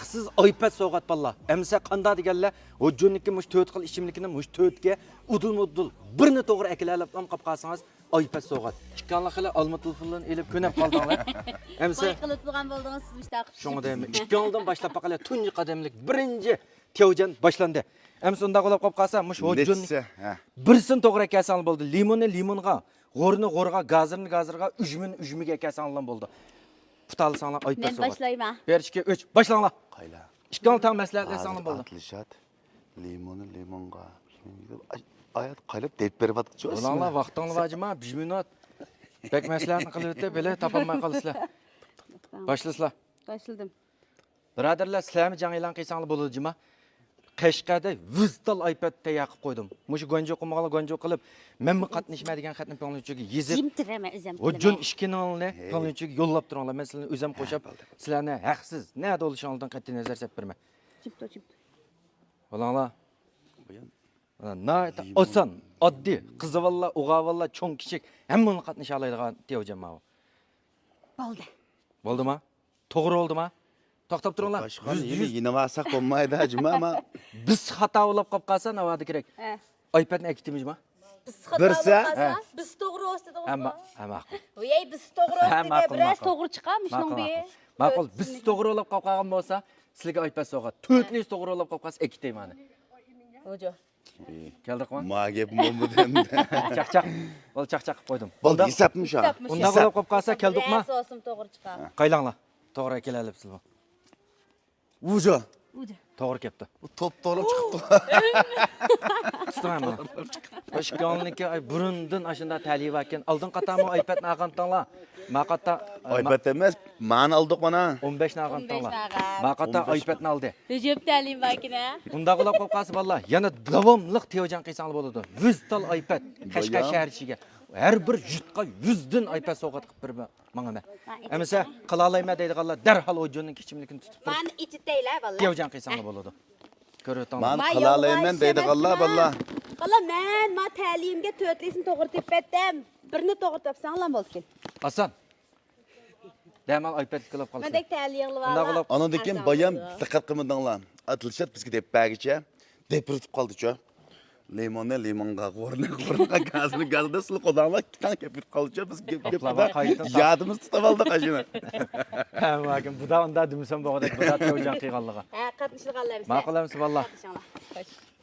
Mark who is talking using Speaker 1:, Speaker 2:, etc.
Speaker 1: Siz iPad soğuğat balla. Emse kanda digerler. O cünniki muş töt kıl içimlikini muş tötke udul birini doğru ekilerle kap kalsanız iPad soğuğat. İkkanlıkla alma telefonla elip könep kaldığınlar. Emse
Speaker 2: Bayqılıp bulgan boldunuz siz işte akış.
Speaker 1: şunu deyim. İkkanlıdan başlap bakalım tuncu kademlik birinci tevcan başlandı. Emse onda kolap kap kalsa muş o cünnik. Birsin doğru ekersen oldu. Limonga, gorga, gazırga, üzümüge ekersen oldu. Putalı sana iPad soğuğat.
Speaker 2: Men başlayayım ha.
Speaker 1: 1 2 3 başlanla.
Speaker 3: Qayla.
Speaker 1: İşgal tam məsləhətlə sanım oldu.
Speaker 3: Atılışat. Limonga. Ayat qaylab dep berib atqıcı.
Speaker 1: Ulanlar vaxtınlı vacıma 1 minut. Bək məsləhətini qılıb ötə belə tapılmay qalısılar. Başlasılar.
Speaker 2: Başladım.
Speaker 1: Biradərlər sizlərmi can elan qıysanlı bolucuma. Qashqada 100 tal iPad tayaqıb qoydum. Muş gonjo qımağıla gonjo qılıb men mi qatnışma degan xatni pönlüçüge yezib.
Speaker 2: Jimtireme özüm.
Speaker 1: O jun işkinalni pönlüçüge yollab turanglar. Men sizlarni özüm qo'shab sizlarni haqsiz nada olishingizdan qat'iy nazar sep berme.
Speaker 2: Jimto.
Speaker 1: Ulanlar Nayta osan, oddiy, qizavalla, o'g'avalla, cho'ng kichik hammani qatnasha oladigan tevjam mana.
Speaker 2: Bo'ldi.
Speaker 1: Bo'ldimi? To'g'ri bo'ldimi? To'xtab turinglar.
Speaker 3: Başqan yeni yinavasak olmaydı hacıma ama
Speaker 1: Biz xato bo'lib qolib qolsa navadi kerak. iPadni akitimizmi?
Speaker 2: Biz xato
Speaker 1: Birsa,
Speaker 2: bo'lsa, biz to'g'ri o'stadimiz.
Speaker 1: Hamma.
Speaker 2: Voy, biz to'g'ri o'stadimiz. Biroz to'g'ri chiqamiz shunga be.
Speaker 1: Ma'qul, biz to'g'ri bo'lib qolib qolgan bo'lsa, sizlarga iPad sovg'a. To'rtlik to'g'ri bo'lib qolib qolsa, akitimani.
Speaker 2: Ojo.
Speaker 1: Keldikmi?
Speaker 3: magep mombu dendi.
Speaker 1: Chaqchaq. Ol chaqchaq qilib qo'ydim.
Speaker 3: Bo'ldi, hisapmış ha.
Speaker 1: Unda bo'lib qolib qolsa, keldikmi?
Speaker 2: So'sim to'g'ri chiqadi.
Speaker 1: Qaylanglar. To'g'ri kelalibsizmi?
Speaker 3: Ujo.
Speaker 2: Ojo.
Speaker 1: To'g'ri kelibdi.
Speaker 3: Top to'lib chiqdi.
Speaker 1: Tutmayman. Başkanlıkka burundan aşında təliv ekan. Aldın qatamı iPad-ni aqantanlar. Maqata
Speaker 3: iPad emas, man aldık bana.
Speaker 1: 15-ni aqantanlar.
Speaker 2: 15 aqan.
Speaker 1: Maqata iPad-ni aldı.
Speaker 2: Recep ta'lim vakina.
Speaker 1: Unda qilib qolib qolsa vallah, yana davomliq tevjan qilsanlar bo'ladi. 100 tal iPad Qashqa shahar ichiga. Har bir yurtqa 100 dan iPad sovg'at qilib berma menga. Emisa qila olmayman deydiganlar darhol o jo'nning kichimligini tutib turib.
Speaker 2: Men ichitaylar vallah.
Speaker 1: Tevjan qilsanlar bo'ladi. Ko'ryapsizmi?
Speaker 3: Man qilalayman deydi Allah vallah.
Speaker 2: Valla men ta'limga to'rtlisini to'g'ri tepatdim. Birini to'g'ri topsanglar bo'ldi kel.
Speaker 1: Hasan. Demal iPad qilib qolsa.
Speaker 2: Mendek ta'limli
Speaker 1: Unda
Speaker 2: valla.
Speaker 1: qilib
Speaker 3: Onun diken bayam dikkat qilmadinglar. Atılışat bizga dep bergicha depritib qoldi-chu. Limonga, qo'rna, gazda sil qodanglar tan kepib qoldi-chu. Biz yadimiz tutib oldik ashuna.
Speaker 1: Ha, lekin bu da unda demisam bo'g'dak bu da tevjan qilganligi.
Speaker 2: Ha, qatnashganlarimiz.
Speaker 1: Ma'qulamiz vallah.
Speaker 2: Qatnashinglar.